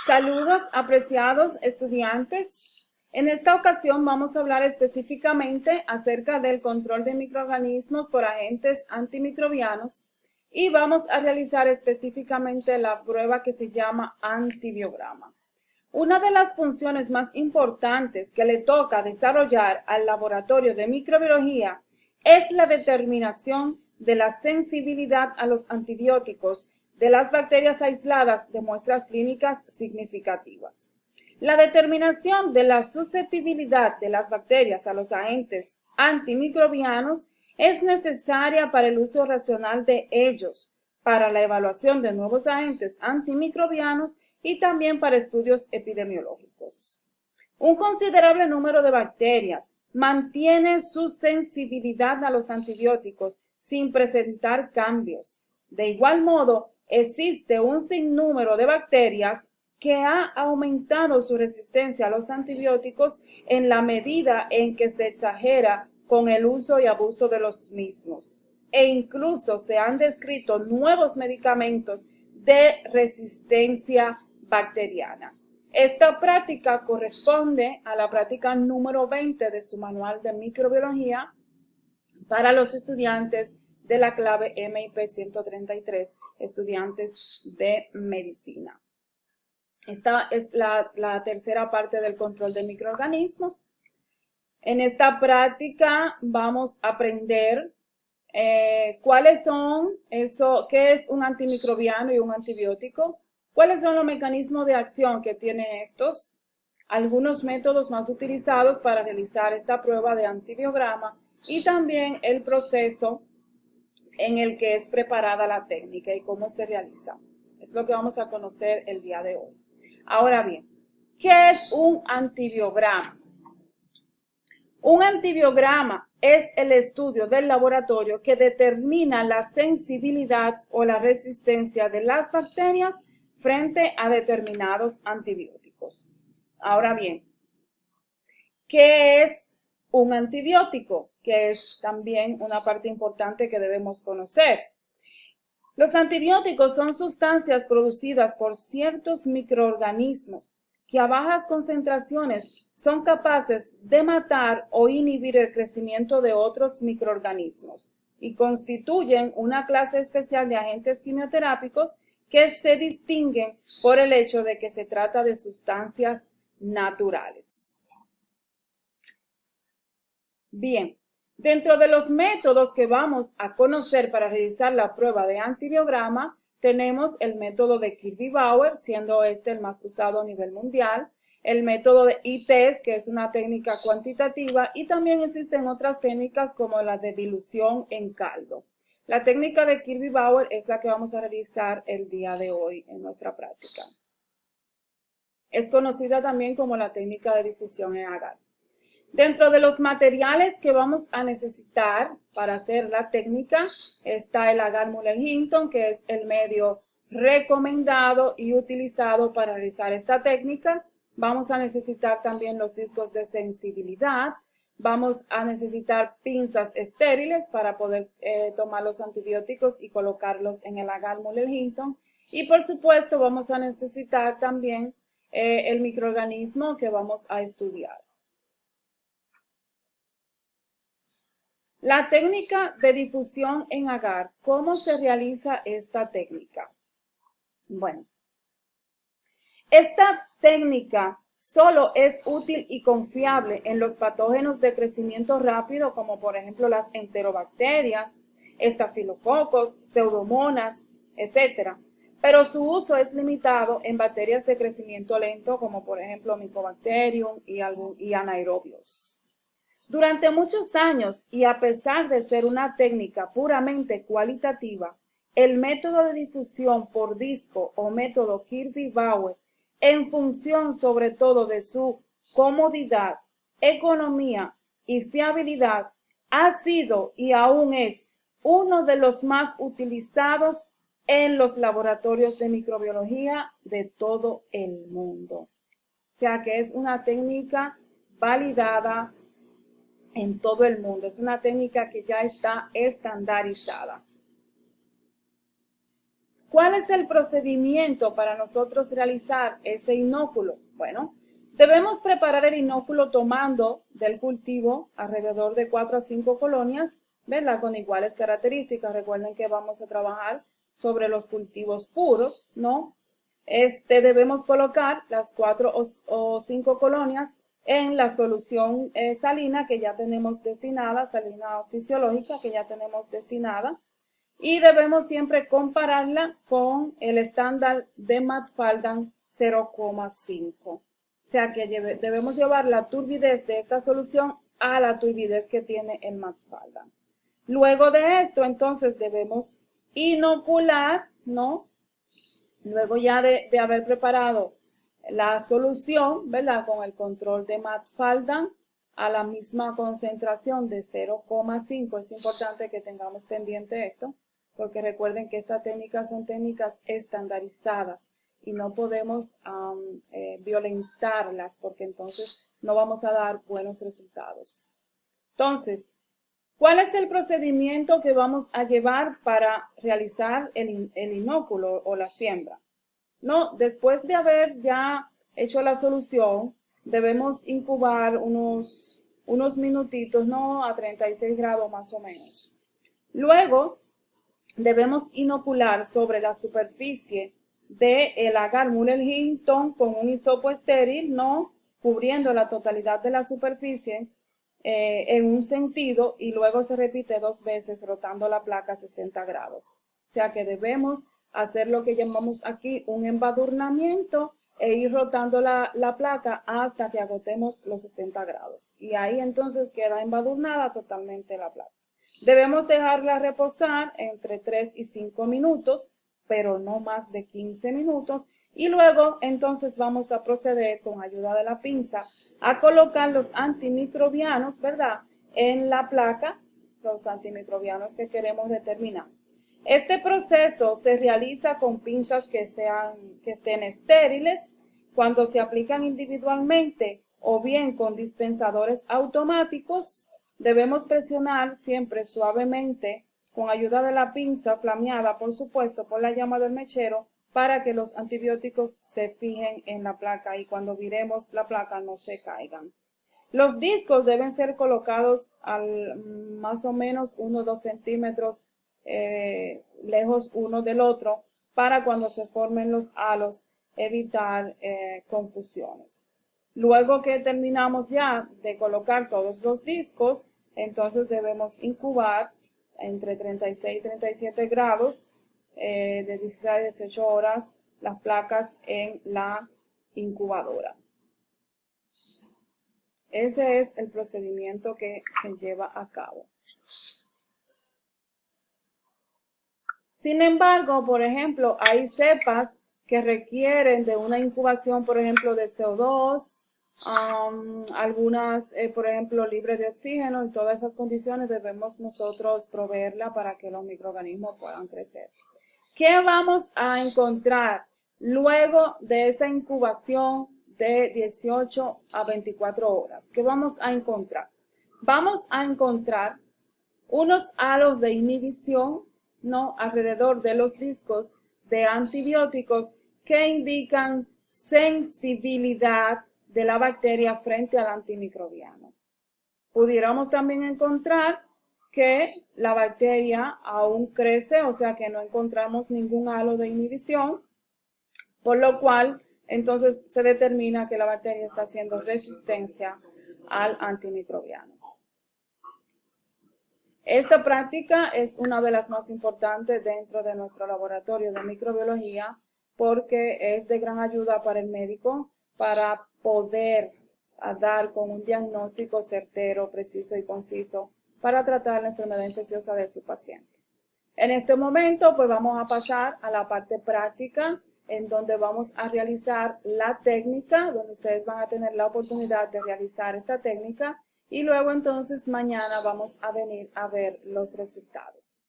Saludos, apreciados estudiantes. En esta ocasión vamos a hablar específicamente acerca del control de microorganismos por agentes antimicrobianos y vamos a realizar específicamente la prueba que se llama antibiograma. Una de las funciones más importantes que le toca desarrollar al laboratorio de microbiología es la determinación de la sensibilidad a los antibióticos de las bacterias aisladas de muestras clínicas significativas. La determinación de la susceptibilidad de las bacterias a los agentes antimicrobianos es necesaria para el uso racional de ellos, para la evaluación de nuevos agentes antimicrobianos y también para estudios epidemiológicos. Un considerable número de bacterias mantiene su sensibilidad a los antibióticos sin presentar cambios. De igual modo, existe un sinnúmero de bacterias que ha aumentado su resistencia a los antibióticos en la medida en que se exagera con el uso y abuso de los mismos. E incluso se han descrito nuevos medicamentos de resistencia bacteriana. Esta práctica corresponde a la práctica número 20 de su manual de microbiología para los estudiantes de la clave MIP 133, estudiantes de medicina. Esta es la tercera parte del control de microorganismos. En esta práctica vamos a aprender cuáles son qué es un antimicrobiano y un antibiótico, cuáles son los mecanismos de acción que tienen estos, algunos métodos más utilizados para realizar esta prueba de antibiograma y también el proceso en el que es preparada la técnica y cómo se realiza. Es lo que vamos a conocer el día de hoy. Ahora bien, ¿qué es un antibiograma? Un antibiograma es el estudio del laboratorio que determina la sensibilidad o la resistencia de las bacterias frente a determinados antibióticos. Ahora bien, ¿qué es un antibiótico? Que es también una parte importante que debemos conocer. Los antibióticos son sustancias producidas por ciertos microorganismos que a bajas concentraciones son capaces de matar o inhibir el crecimiento de otros microorganismos y constituyen una clase especial de agentes quimioterápicos que se distinguen por el hecho de que se trata de sustancias naturales. Bien, dentro de los métodos que vamos a conocer para realizar la prueba de antibiograma, tenemos el método de Kirby-Bauer, siendo este el más usado a nivel mundial, el método de I-Test, que es una técnica cuantitativa, y también existen otras técnicas como la de dilución en caldo. La técnica de Kirby-Bauer es la que vamos a realizar el día de hoy en nuestra práctica. Es conocida también como la técnica de difusión en agar. Dentro de los materiales que vamos a necesitar para hacer la técnica está el agar Muller-Hinton, que es el medio recomendado y utilizado para realizar esta técnica. Vamos a necesitar también los discos de sensibilidad. Vamos a necesitar pinzas estériles para poder tomar los antibióticos y colocarlos en el agar Muller-Hinton. Y por supuesto vamos a necesitar también el microorganismo que vamos a estudiar. La técnica de difusión en agar. ¿Cómo se realiza esta técnica? Bueno, esta técnica solo es útil y confiable en los patógenos de crecimiento rápido, como por ejemplo las enterobacterias, estafilococos, pseudomonas, etc. Pero su uso es limitado en bacterias de crecimiento lento, como por ejemplo Mycobacterium y anaerobios. Durante muchos años, y a pesar de ser una técnica puramente cualitativa, el método de difusión por disco o método Kirby-Bauer, en función sobre todo de su comodidad, economía y fiabilidad, ha sido y aún es uno de los más utilizados en los laboratorios de microbiología de todo el mundo. O sea que es una técnica validada en todo el mundo. Es una técnica que ya está estandarizada. ¿Cuál es el procedimiento para nosotros realizar ese inóculo? Bueno, debemos preparar el inóculo tomando del cultivo alrededor de 4 a 5 colonias, ¿verdad? Con iguales características. Recuerden que vamos a trabajar sobre los cultivos puros, ¿no? Debemos colocar las 4 o 5 colonias en la solución salina que ya tenemos destinada, salina fisiológica que ya tenemos destinada. Y debemos siempre compararla con el estándar de Mafaldan 0,5. O sea que debemos llevar la turbidez de esta solución a la turbidez que tiene el Mafaldan. Luego de esto, entonces, debemos inocular, ¿no? Luego ya de haber preparado la solución, ¿verdad? Con el control de Mafaldan a la misma concentración de 0,5. Es importante que tengamos pendiente esto, porque recuerden que estas técnicas son técnicas estandarizadas y no podemos violentarlas, porque entonces no vamos a dar buenos resultados. Entonces, ¿cuál es el procedimiento que vamos a llevar para realizar el inóculo o la siembra? No, después de haber ya hecho la solución, debemos incubar unos minutitos, ¿no? A 36 grados más o menos. Luego, debemos inocular sobre la superficie del agar Muller-Hinton con un hisopo estéril, ¿no? Cubriendo la totalidad de la superficie en un sentido, y luego se repite 2 veces rotando la placa a 60 grados. O sea que debemos hacer lo que llamamos aquí un embadurnamiento e ir rotando la placa hasta que agotemos los 60 grados. Y ahí entonces queda embadurnada totalmente la placa. Debemos dejarla reposar entre 3 y 5 minutos, pero no más de 15 minutos. Y luego entonces vamos a proceder con ayuda de la pinza a colocar los antimicrobianos, ¿verdad? En la placa, los antimicrobianos que queremos determinar. Este proceso se realiza con pinzas que estén estériles cuando se aplican individualmente o bien con dispensadores automáticos. Debemos presionar siempre suavemente con ayuda de la pinza flameada, por supuesto, por la llama del mechero, para que los antibióticos se fijen en la placa y cuando viremos la placa no se caigan. Los discos deben ser colocados más o menos 1 o 2 centímetros lejos uno del otro para cuando se formen los halos evitar confusiones. Luego que terminamos ya de colocar todos los discos, entonces debemos incubar entre 36 y 37 grados de 16 a 18 horas las placas en la incubadora. Ese es el procedimiento que se lleva a cabo. Sin embargo, por ejemplo, hay cepas que requieren de una incubación, por ejemplo, de CO2, algunas, por ejemplo, libres de oxígeno, y todas esas condiciones debemos nosotros proveerla para que los microorganismos puedan crecer. ¿Qué vamos a encontrar luego de esa incubación de 18 a 24 horas? ¿Qué vamos a encontrar? Vamos a encontrar unos halos de inhibición, ¿no? Alrededor de los discos de antibióticos que indican sensibilidad de la bacteria frente al antimicrobiano. Pudiéramos también encontrar que la bacteria aún crece, o sea que no encontramos ningún halo de inhibición, por lo cual entonces se determina que la bacteria está haciendo resistencia al antimicrobiano. Esta práctica es una de las más importantes dentro de nuestro laboratorio de microbiología porque es de gran ayuda para el médico para poder dar con un diagnóstico certero, preciso y conciso para tratar la enfermedad infecciosa de su paciente. En este momento, pues vamos a pasar a la parte práctica en donde vamos a realizar la técnica, donde ustedes van a tener la oportunidad de realizar esta técnica y luego entonces mañana vamos a venir a ver los resultados.